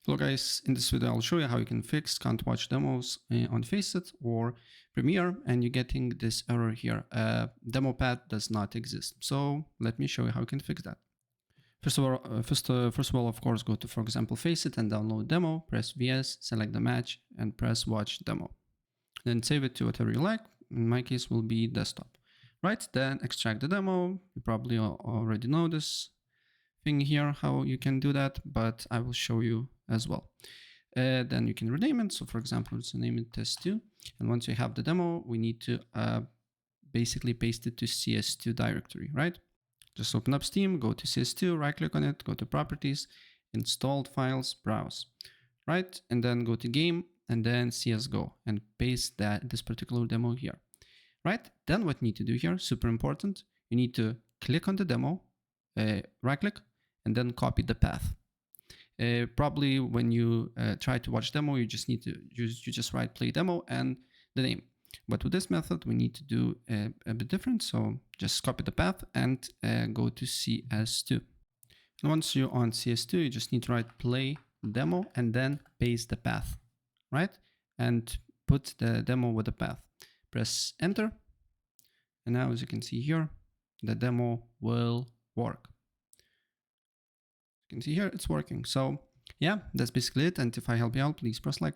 Hello guys, in this video I'll show you how you can fix can't watch demos on Faceit or Premiere, and you're getting this error here. Demo path does not exist. So let me show you how you can fix that. First of all, of course, go to, for example, Faceit and download demo, press VS, select the match and press watch demo. Then save it to whatever you like. In my case will be desktop. Right, then extract the demo. You probably already know this thing here, how you can do that, but I will show you as well. Then you can rename it. So for example, let's name it test2. And once we have the demo, we need to basically paste it to CS2 directory, right? Just open up Steam, go to CS2, right click on it, go to properties, installed files, browse, right? And then go to game and then CSGO and paste this particular demo here, right? Then what you need to do here, super important, you need to click on the demo, right click, and then copy the path. Probably when you try to watch demo, you just need to you just write play demo and the name. But with this method, we need to do a bit different. So just copy the path and go to CS2. And once you're on CS2, you just need to write play demo and then paste the path, right? And put the demo with the path. Press enter. And now, as you can see here, the demo will work. You can see here it's working. So yeah, that's basically it. And if I help you out, please press like.